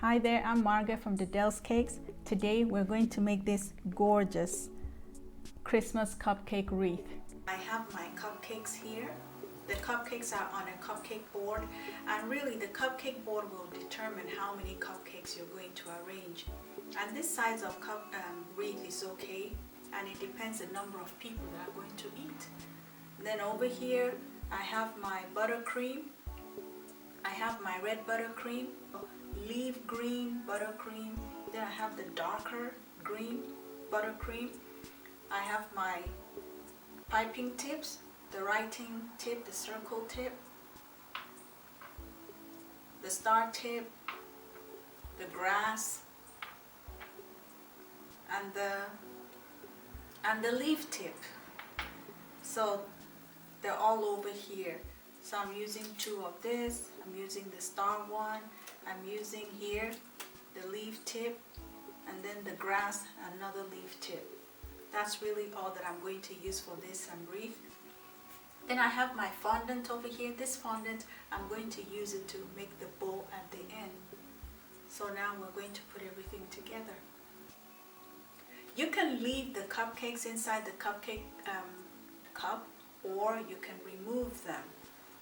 Hi there, I'm Margaret from DEDELLSCAKES. Today we're going to make this gorgeous Christmas cupcake wreath. I have my cupcakes here. The cupcakes are on a cupcake board, and really the cupcake board will determine how many cupcakes you're going to arrange. And this size of wreath is okay, and it depends the number of people that are going to eat. Then over here I have my buttercream. I have my red buttercream, leaf green buttercream. Then I have the darker green buttercream. I have my piping tips, the writing tip, the circle tip, the star tip, the grass, and the leaf tip. So they're all over here. So I'm using two of this. I'm using the star one. I'm using here the leaf tip, and then the grass, another leaf tip. That's really all that I'm going to use for this wreath. Then I have my fondant over here. This fondant, I'm going to use it to make the bow at the end. So now we're going to put everything together. You can leave the cupcakes inside the cupcake cup, or you can remove them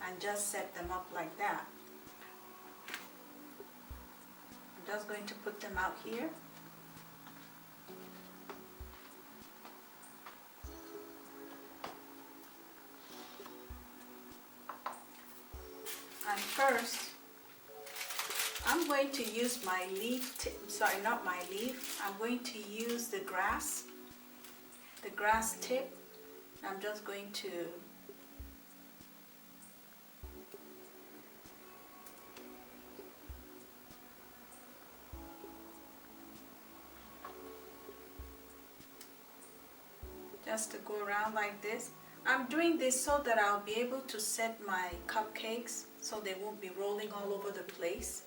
and just set them up like that. I'm just going to put them out here. And first, I'm going to use my leaf tip, sorry, not my leaf. I'm going to use the grass tip. I'm just going to go around like this. I'm doing this so that I'll be able to set my cupcakes so they won't be rolling all over the place.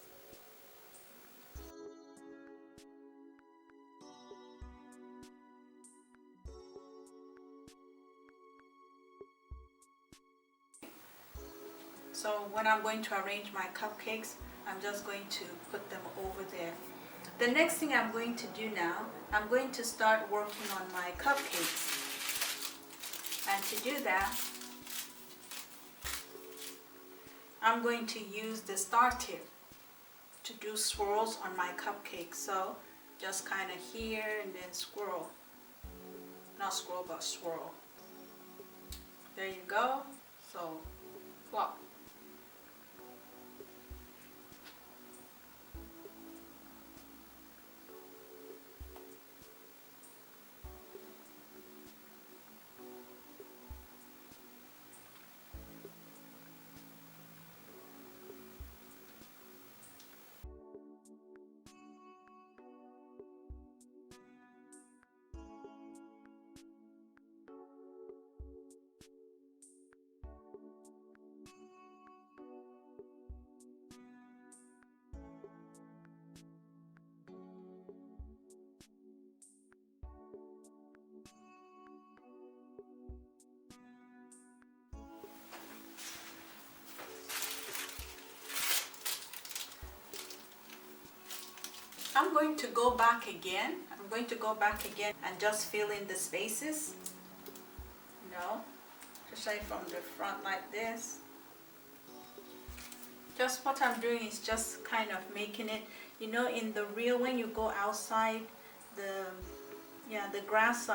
So when I'm going to arrange my cupcakes, I'm just going to put them over there. The next thing I'm going to do now, I'm going to start working on my cupcakes. And to do that, I'm going to use the star tip to do swirls on my cupcake. So just kind of here and then swirl. Not swirl, but swirl. There you go. So flop. I'm going to go back again. I'm going to go back again and just fill in the spaces. Just like from the front like this. Just what I'm doing is just kind of making it, in the real, when you go outside, the grass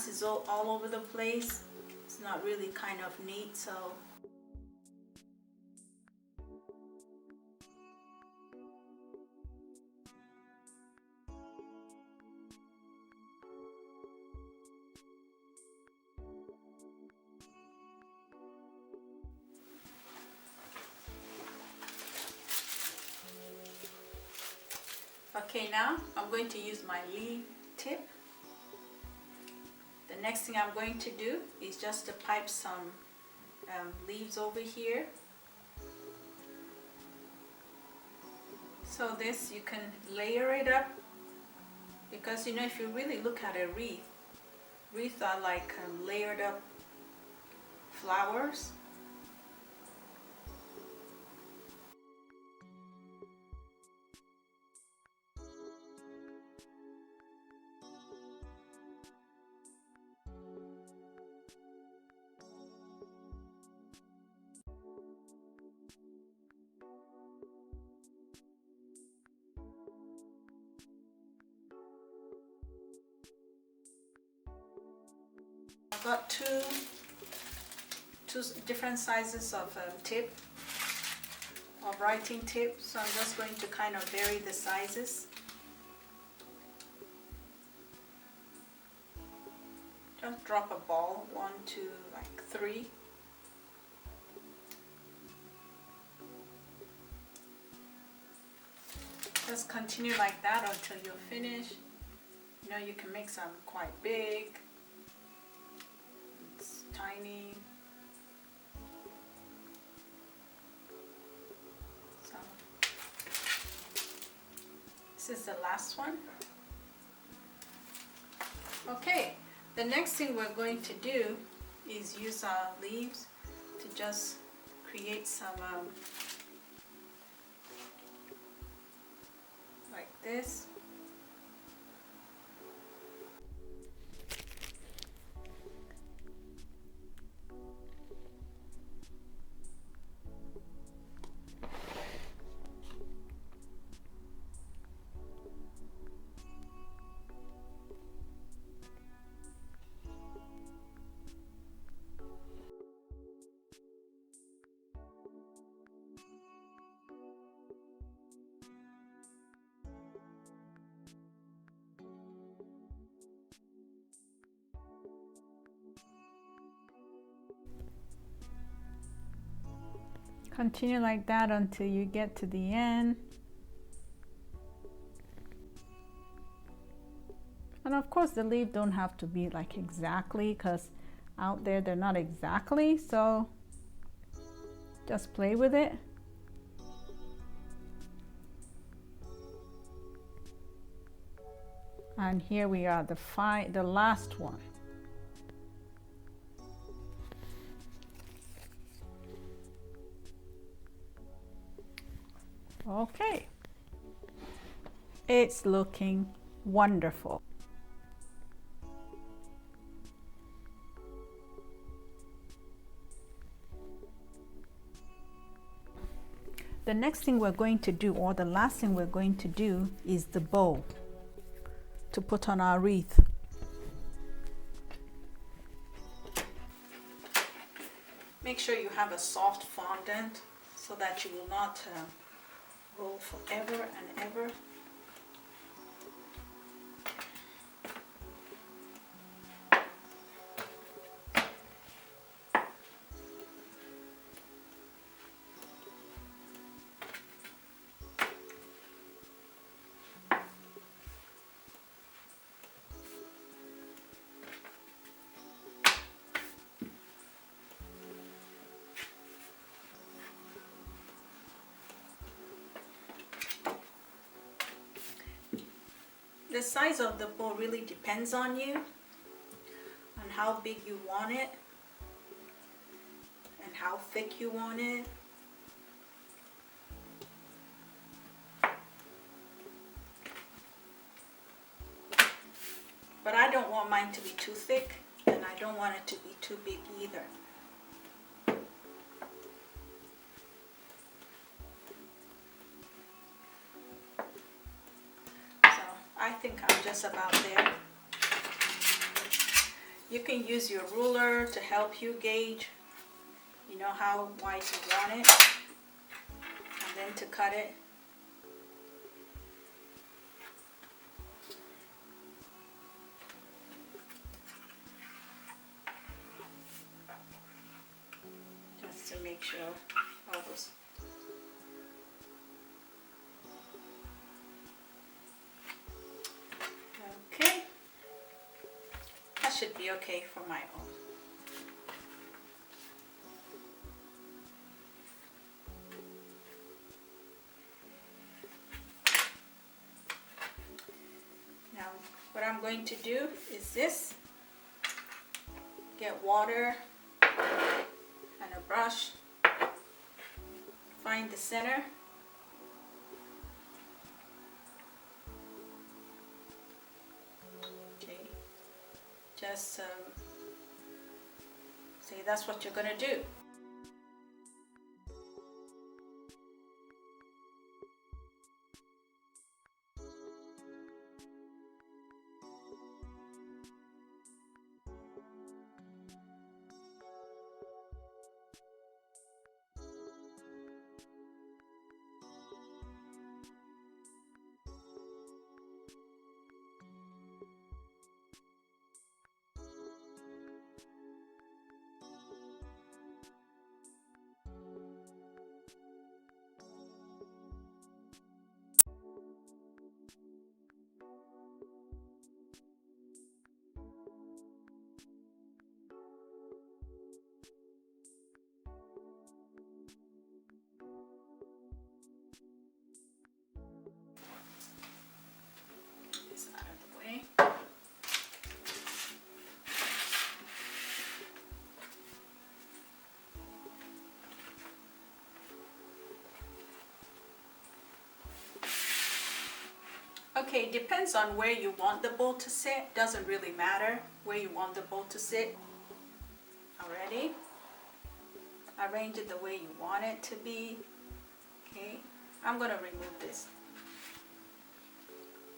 is all over the place. It's not really kind of neat, so okay, now I'm going to use my leaf tip. The next thing I'm going to do is just to pipe some leaves over here. So this, you can layer it up, because if you really look at a wreath are like layered up flowers. I've got two different sizes of tip, of writing tip, so I'm just going to kind of vary the sizes. Just drop a ball, 1, 2, like 3. Just continue like that until you're finished. You know, you can make some quite big, it's tiny. So this is the last one. Okay, the next thing we're going to do is use our leaves to just create some like this. Continue like that until you get to the end. And of course the leaves don't have to be like exactly, because out there they're not exactly, so just play with it. And here we are, the last one. Okay, it's looking wonderful. The next thing we're going to do, or the last thing we're going to do, is the bow to put on our wreath. Make sure you have a soft fondant so that you will not roll forever and ever. The size of the bow really depends on you, on how big you want it and how thick you want it. But I don't want mine to be too thick, and I don't want it to be too big either. I think I'm just about there. You can use your ruler to help you gauge, you know, how wide you want it, and then to cut it. Just to make sure all those. Okay, that should be okay for my own. Now, what I'm going to do is this. Get water and a brush. Find the center. Just say that's what you're gonna do. Okay, depends on where you want the bowl to sit. Doesn't really matter where you want the bowl to sit. Already, arrange it the way you want it to be. Okay, I'm gonna remove this.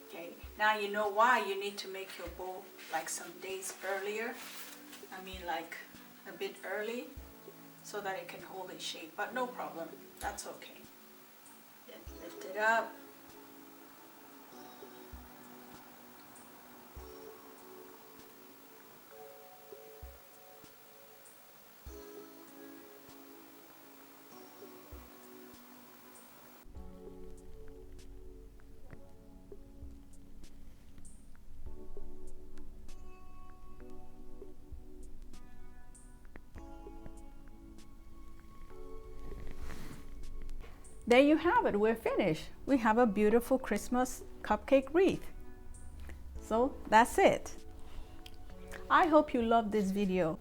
Okay, now you know why you need to make your bowl like some days earlier. I mean like a bit early, so that it can hold its shape, but no problem, that's okay. Then lift it up. There you have it, we're finished. We have a beautiful Christmas cupcake wreath. So that's it. I hope you loved this video.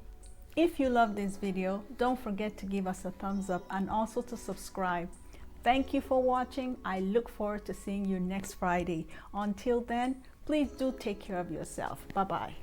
If you loved this video, don't forget to give us a thumbs up and also to subscribe. Thank you for watching. I look forward to seeing you next Friday. Until then, please do take care of yourself. Bye-bye.